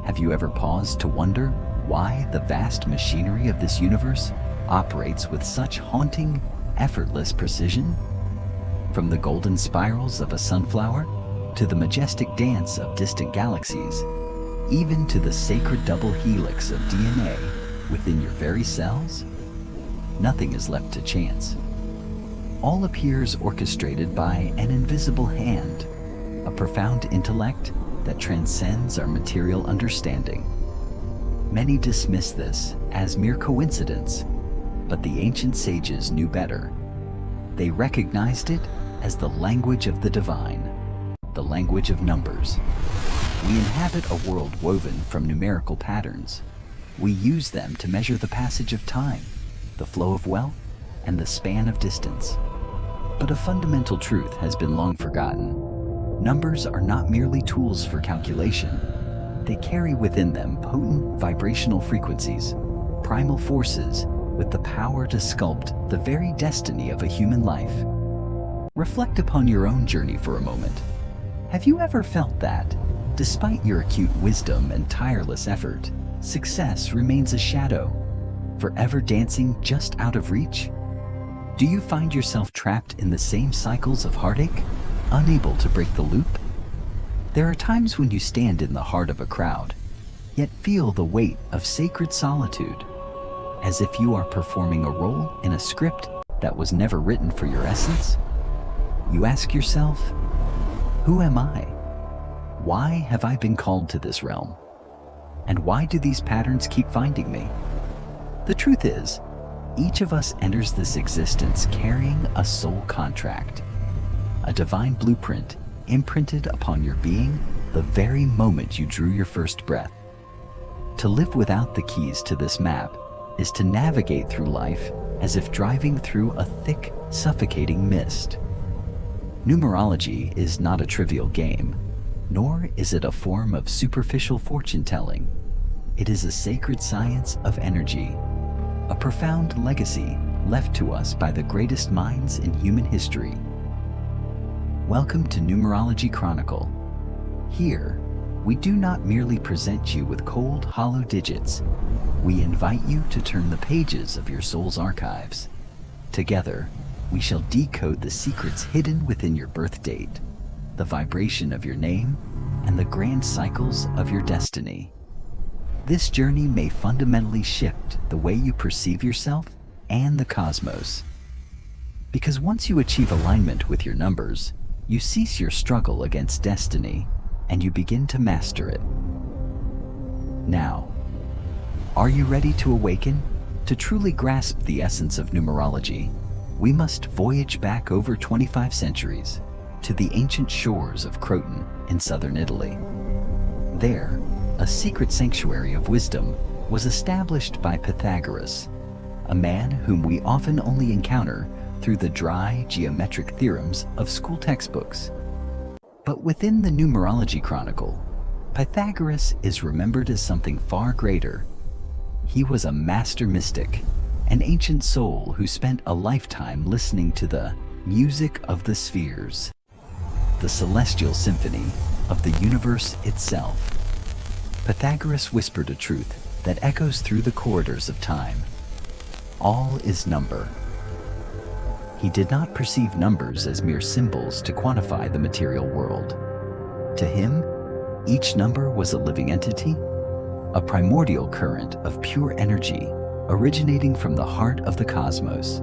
Have you ever paused to wonder why the vast machinery of this universe operates with such haunting, effortless precision? From the golden spirals of a sunflower to the majestic dance of distant galaxies, even to the sacred double helix of DNA within your very cells, nothing is left to chance. All appears orchestrated by an invisible hand, a profound intellect that transcends our material understanding. Many dismiss this as mere coincidence, but the ancient sages knew better. They recognized it as the language of the divine, the language of numbers. We inhabit a world woven from numerical patterns. We use them to measure the passage of time, the flow of wealth, and the span of distance. But a fundamental truth has been long forgotten. Numbers are not merely tools for calculation. They carry within them potent vibrational frequencies, primal forces with the power to sculpt the very destiny of a human life. Reflect upon your own journey for a moment. Have you ever felt that, despite your acute wisdom and tireless effort, success remains a shadow, forever dancing just out of reach? Do you find yourself trapped in the same cycles of heartache, unable to break the loop? There are times when you stand in the heart of a crowd, yet feel the weight of sacred solitude, as if you are performing a role in a script that was never written for your essence. You ask yourself, who am I? Why have I been called to this realm? And why do these patterns keep finding me? The truth is, each of us enters this existence carrying a soul contract, a divine blueprint imprinted upon your being the very moment you drew your first breath. To live without the keys to this map is to navigate through life as if driving through a thick, suffocating mist. Numerology is not a trivial game, nor is it a form of superficial fortune-telling. It is a sacred science of energy, a profound legacy left to us by the greatest minds in human history. Welcome to Numerology Chronicle. Here, we do not merely present you with cold, hollow digits. We invite you to turn the pages of your soul's archives. Together, we shall decode the secrets hidden within your birth date, the vibration of your name, and the grand cycles of your destiny. This journey may fundamentally shift the way you perceive yourself and the cosmos. Because once you achieve alignment with your numbers, you cease your struggle against destiny and you begin to master it. Now, are you ready to awaken? To truly grasp the essence of numerology, we must voyage back over 25 centuries to the ancient shores of Croton in southern Italy. There, a secret sanctuary of wisdom was established by Pythagoras, a man whom we often only encounter through the dry geometric theorems of school textbooks. But within the Numerology Chronicle, Pythagoras is remembered as something far greater. He was a master mystic, an ancient soul who spent a lifetime listening to the music of the spheres, the celestial symphony of the universe itself. Pythagoras whispered a truth that echoes through the corridors of time. All is number. He did not perceive numbers as mere symbols to quantify the material world. To him, each number was a living entity, a primordial current of pure energy originating from the heart of the cosmos.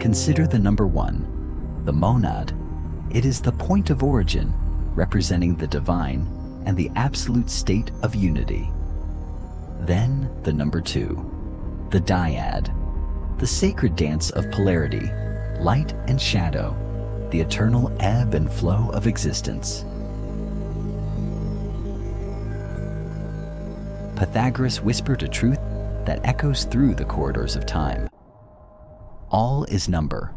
Consider the number 1, the monad. It is the point of origin, representing the divine and the absolute state of unity. Then the number 2, the dyad, the sacred dance of polarity, light and shadow, the eternal ebb and flow of existence. Pythagoras whispered a truth that echoes through the corridors of time. All is number.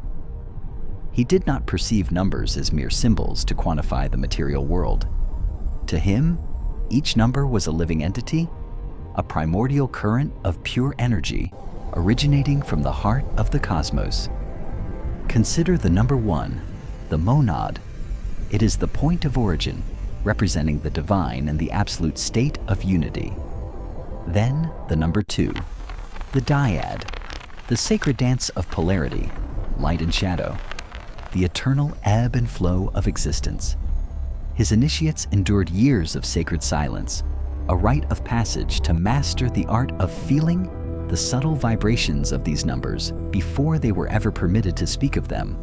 He did not perceive numbers as mere symbols to quantify the material world. To him, each number was a living entity, a primordial current of pure energy originating from the heart of the cosmos. Consider the number 1, the monad. It is the point of origin, representing the divine and the absolute state of unity. Then the number 2, the dyad, the sacred dance of polarity, light and shadow, the eternal ebb and flow of existence. His initiates endured years of sacred silence, a rite of passage to master the art of feeling the subtle vibrations of these numbers before they were ever permitted to speak of them.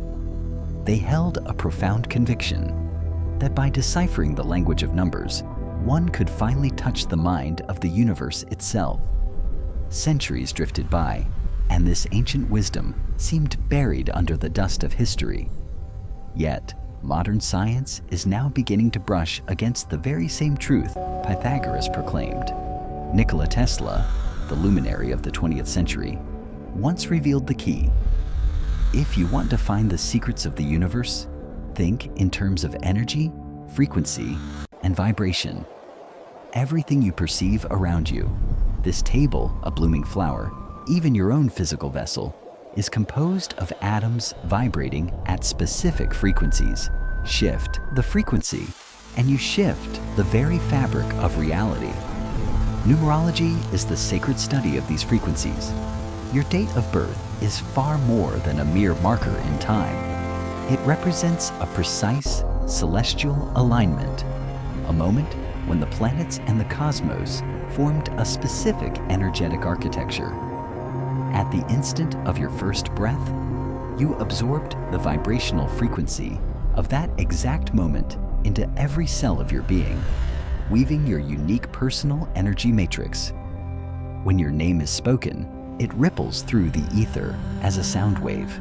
They held a profound conviction that by deciphering the language of numbers, one could finally touch the mind of the universe itself. Centuries drifted by, and this ancient wisdom seemed buried under the dust of history. Yet, modern science is now beginning to brush against the very same truth Pythagoras proclaimed. Nikola Tesla, the luminary of the 20th century, once revealed the key. If you want to find the secrets of the universe, think in terms of energy, frequency, and vibration. Everything you perceive around you, this table, a blooming flower, even your own physical vessel, is composed of atoms vibrating at specific frequencies. Shift the frequency, and you shift the very fabric of reality. Numerology is the sacred study of these frequencies. Your date of birth is far more than a mere marker in time. It represents a precise celestial alignment, a moment when the planets and the cosmos formed a specific energetic architecture. At the instant of your first breath, you absorbed the vibrational frequency of that exact moment into every cell of your being, weaving your unique personal energy matrix. When your name is spoken, it ripples through the ether as a sound wave.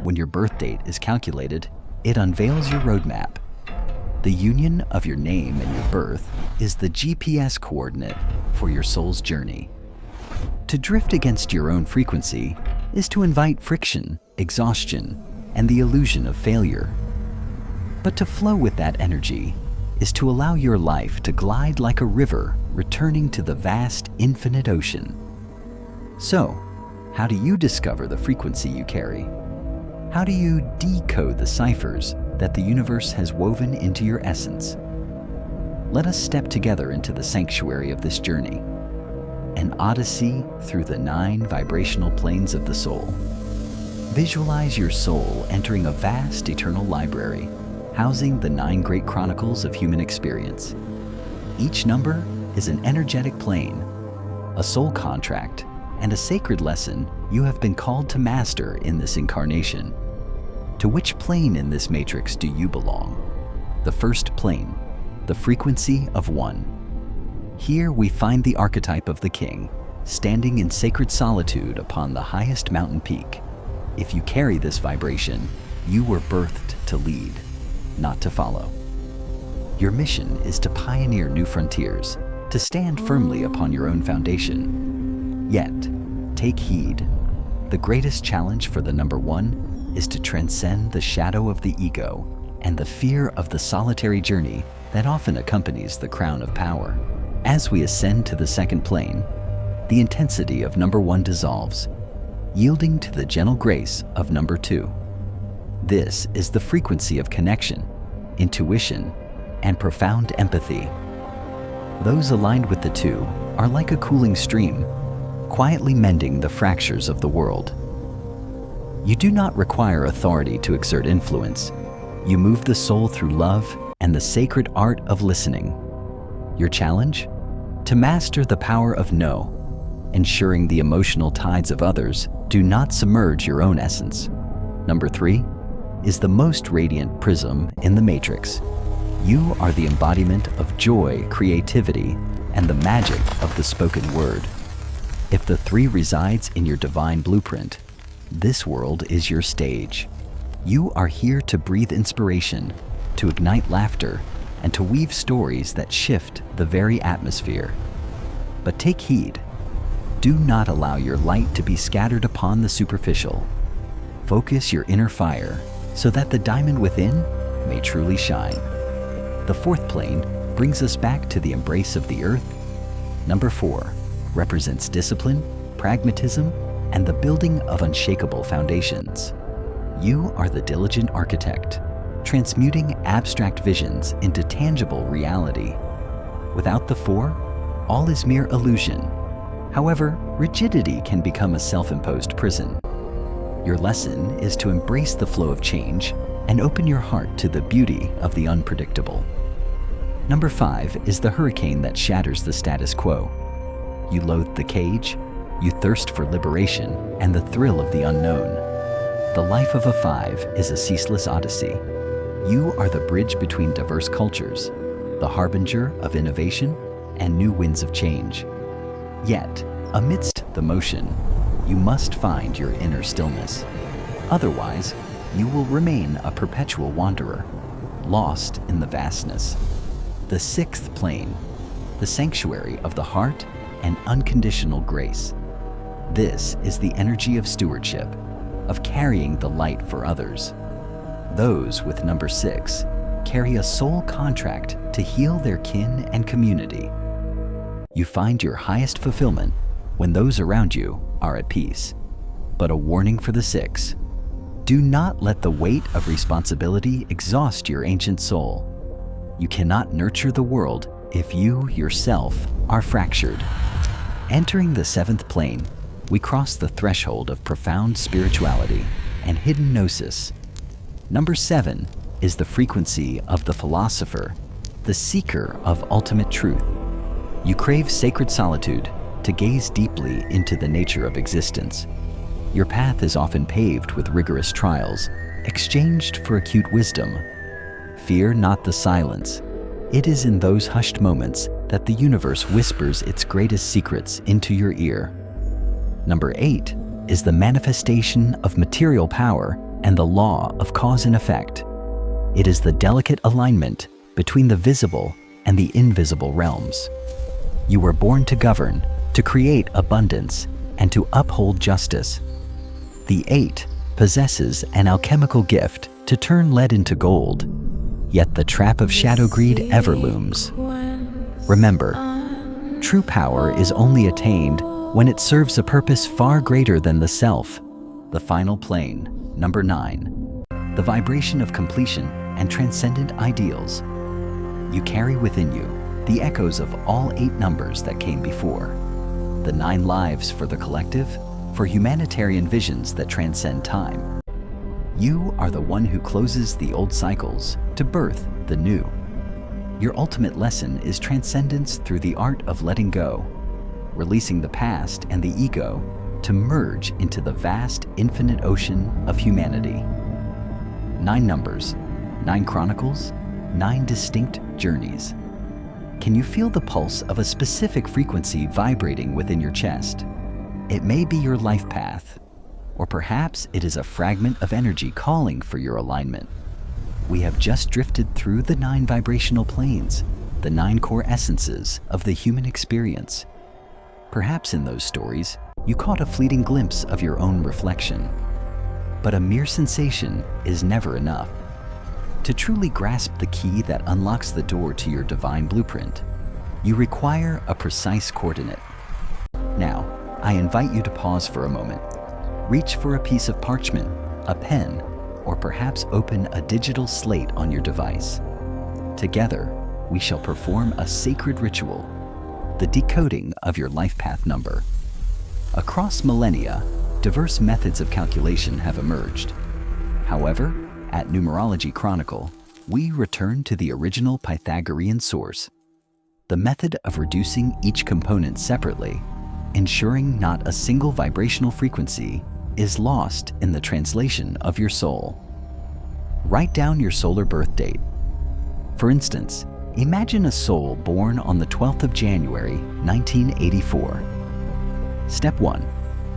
When your birth date is calculated, it unveils your roadmap. The union of your name and your birth is the GPS coordinate for your soul's journey. To drift against your own frequency is to invite friction, exhaustion, and the illusion of failure. But to flow with that energy is to allow your life to glide like a river returning to the vast, infinite ocean. So, how do you discover the frequency you carry? How do you decode the ciphers that the universe has woven into your essence? Let us step together into the sanctuary of this journey, an odyssey through the 9 vibrational planes of the soul. Visualize your soul entering a vast eternal library, housing the 9 great chronicles of human experience. Each number is an energetic plane, a soul contract, and a sacred lesson you have been called to master in this incarnation. To which plane in this matrix do you belong? The first plane, the frequency of 1. Here we find the archetype of the king, standing in sacred solitude upon the highest mountain peak. If you carry this vibration, you were birthed to lead, not to follow. Your mission is to pioneer new frontiers, to stand firmly upon your own foundation. Yet, take heed. The greatest challenge for the number 1 is to transcend the shadow of the ego and the fear of the solitary journey that often accompanies the crown of power. As we ascend to the second plane, the intensity of number 1 dissolves, yielding to the gentle grace of number 2. This is the frequency of connection, intuition, and profound empathy. Those aligned with the 2 are like a cooling stream, quietly mending the fractures of the world. You do not require authority to exert influence. You move the soul through love and the sacred art of listening. Your challenge? To master the power of no, ensuring the emotional tides of others do not submerge your own essence. Number 3 is the most radiant prism in the matrix. You are the embodiment of joy, creativity, and the magic of the spoken word. If the 3 resides in your divine blueprint, this world is your stage. You are here to breathe inspiration, to ignite laughter, and to weave stories that shift the very atmosphere. But take heed. Do not allow your light to be scattered upon the superficial. Focus your inner fire so that the diamond within may truly shine. The 4th plane brings us back to the embrace of the earth. Number 4 represents discipline, pragmatism, and the building of unshakable foundations. You are the diligent architect, transmuting abstract visions into tangible reality. Without the 4, all is mere illusion. However, rigidity can become a self-imposed prison. Your lesson is to embrace the flow of change and open your heart to the beauty of the unpredictable. Number 5 is the hurricane that shatters the status quo. You loathe the cage, you thirst for liberation and the thrill of the unknown. The life of a 5 is a ceaseless odyssey. You are the bridge between diverse cultures, the harbinger of innovation and new winds of change. Yet, amidst the motion, you must find your inner stillness. Otherwise, you will remain a perpetual wanderer, lost in the vastness. The 6th plane, the sanctuary of the heart and unconditional grace. This is the energy of stewardship, of carrying the light for others. Those with number 6 carry a soul contract to heal their kin and community. You find your highest fulfillment when those around you are at peace. But a warning for the 6. Do not let the weight of responsibility exhaust your ancient soul. You cannot nurture the world if you yourself are fractured. Entering the 7th plane, we cross the threshold of profound spirituality and hidden gnosis. Number 7 is the frequency of the philosopher, the seeker of ultimate truth. You crave sacred solitude to gaze deeply into the nature of existence. Your path is often paved with rigorous trials, exchanged for acute wisdom. Fear not the silence. It is in those hushed moments that the universe whispers its greatest secrets into your ear. Number 8 is the manifestation of material power and the law of cause and effect. It is the delicate alignment between the visible and the invisible realms. You were born to govern, to create abundance, and to uphold justice. The 8 possesses an alchemical gift to turn lead into gold, yet the trap of shadow greed ever looms. Remember, true power is only attained when it serves a purpose far greater than the self. The final plane, number 9, the vibration of completion and transcendent ideals. You carry within you the echoes of all 8 numbers that came before. The 9 lives for the collective, for humanitarian visions that transcend time. You are the one who closes the old cycles to birth the new. Your ultimate lesson is transcendence through the art of letting go, releasing the past and the ego to merge into the vast, infinite ocean of humanity. 9 numbers, 9 chronicles, 9 distinct journeys. Can you feel the pulse of a specific frequency vibrating within your chest? It may be your life path, or perhaps it is a fragment of energy calling for your alignment. We have just drifted through the 9 vibrational planes, the 9 core essences of the human experience. Perhaps in those stories, you caught a fleeting glimpse of your own reflection. But a mere sensation is never enough. To truly grasp the key that unlocks the door to your divine blueprint, you require a precise coordinate. Now, I invite you to pause for a moment. Reach for a piece of parchment, a pen, or perhaps open a digital slate on your device. Together, we shall perform a sacred ritual, the decoding of your life path number. Across millennia, diverse methods of calculation have emerged. However, at Numerology Chronicle, we return to the original Pythagorean source, the method of reducing each component separately, ensuring not a single vibrational frequency is lost in the translation of your soul. Write down your solar birth date. For instance, imagine a soul born on the 12th of January, 1984. Step 1.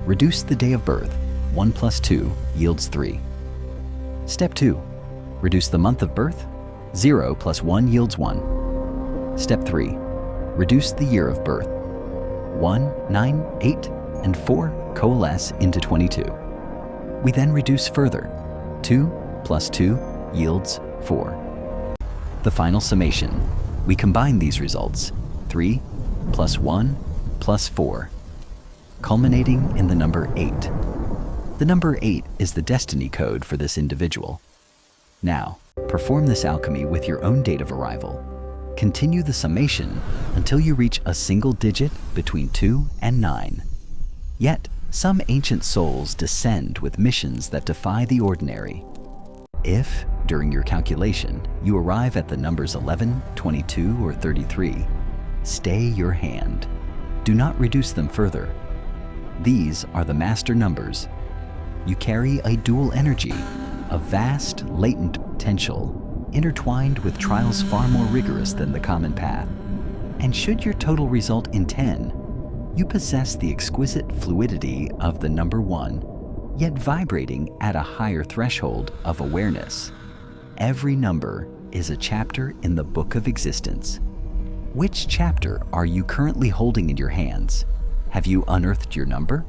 Reduce the day of birth. 1 plus 2 yields 3. Step 2. Reduce the month of birth. 0 plus 1 yields 1. Step 3. Reduce the year of birth. 1, 9, 8, and 4 coalesce into 22. We then reduce further. 2 plus 2 yields 4. The final summation. We combine these results. 3 plus 1 plus 4, culminating in the number 8. The number 8 is the destiny code for this individual. Now, Perform this alchemy with your own date of arrival. Continue the summation until you reach a single digit between 2 and 9. Yet, some ancient souls descend with missions that defy the ordinary. If, during your calculation, you arrive at the numbers 11, 22, or 33, stay your hand. Do not reduce them further. These are the master numbers. You carry a dual energy, a vast, latent potential, intertwined with trials far more rigorous than the common path. And should your total result in 10, you possess the exquisite fluidity of the number 1, yet vibrating at a higher threshold of awareness. Every number is a chapter in the book of existence. Which chapter are you currently holding in your hands? Have you unearthed your number?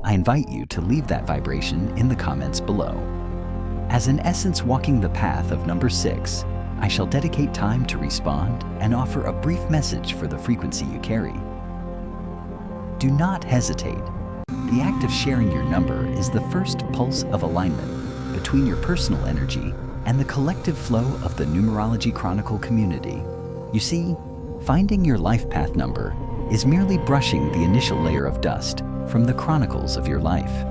I invite you to leave that vibration in the comments below. As an essence walking the path of number 6, I shall dedicate time to respond and offer a brief message for the frequency you carry. Do not hesitate. The act of sharing your number is the first pulse of alignment between your personal energy and the collective flow of the Numerology Chronicle community. You see, finding your life path number is merely brushing the initial layer of dust from the chronicles of your life.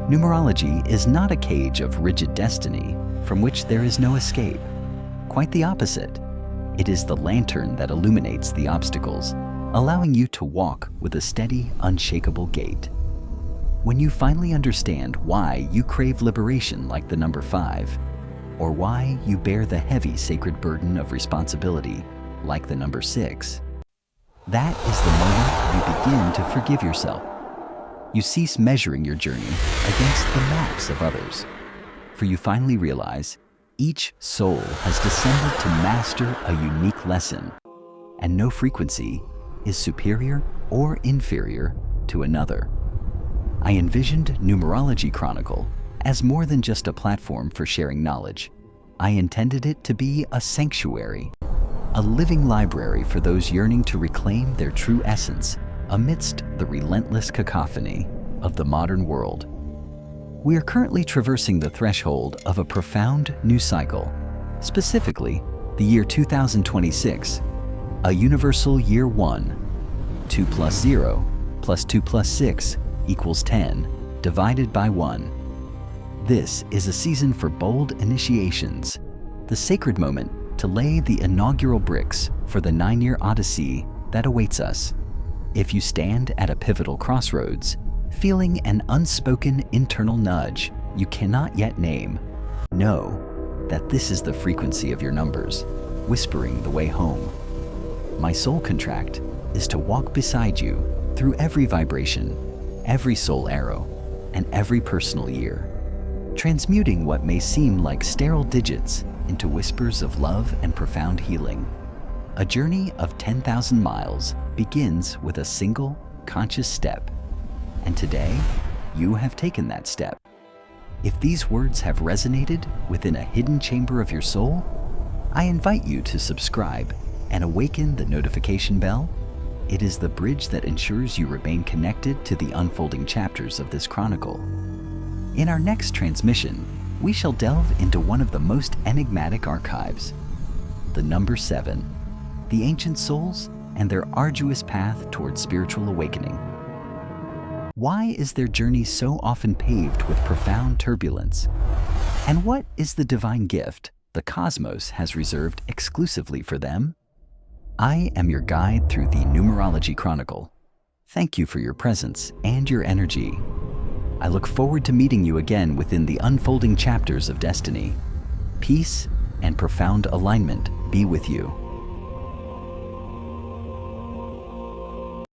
Numerology is not a cage of rigid destiny from which there is no escape. Quite the opposite. It is the lantern that illuminates the obstacles, allowing you to walk with a steady, unshakable gait. When you finally understand why you crave liberation like the number 5, or why you bear the heavy sacred burden of responsibility like the number 6, that is the moment you begin to forgive yourself. You cease measuring your journey against the maps of others, for you finally realize each soul has descended to master a unique lesson, and no frequency is superior or inferior to another. I envisioned Numerology Chronicle as more than just a platform for sharing knowledge. I intended it to be a sanctuary, a living library for those yearning to reclaim their true essence amidst the relentless cacophony of the modern world. We are currently traversing the threshold of a profound new cycle, specifically the year 2026, a universal year 1. 2 plus 0 plus 2 plus 6 equals 10, divided by 1. This is a season for bold initiations, the sacred moment to lay the inaugural bricks for the 9-year odyssey that awaits us. If you stand at a pivotal crossroads, feeling an unspoken internal nudge you cannot yet name, know that this is the frequency of your numbers, whispering the way home. My soul contract is to walk beside you through every vibration, every soul arrow, and every personal year, transmuting what may seem like sterile digits into whispers of love and profound healing. A journey of 10,000 miles begins with a single, conscious step. And today, you have taken that step. If these words have resonated within a hidden chamber of your soul, I invite you to subscribe and awaken the notification bell. It is the bridge that ensures you remain connected to the unfolding chapters of this chronicle. In our next transmission, we shall delve into one of the most enigmatic archives, the number 7, the ancient souls and their arduous path toward spiritual awakening. Why is their journey so often paved with profound turbulence? And what is the divine gift the cosmos has reserved exclusively for them? I am your guide through the Numerology Chronicle. Thank you for your presence and your energy. I look forward to meeting you again within the unfolding chapters of destiny. Peace and profound alignment be with you.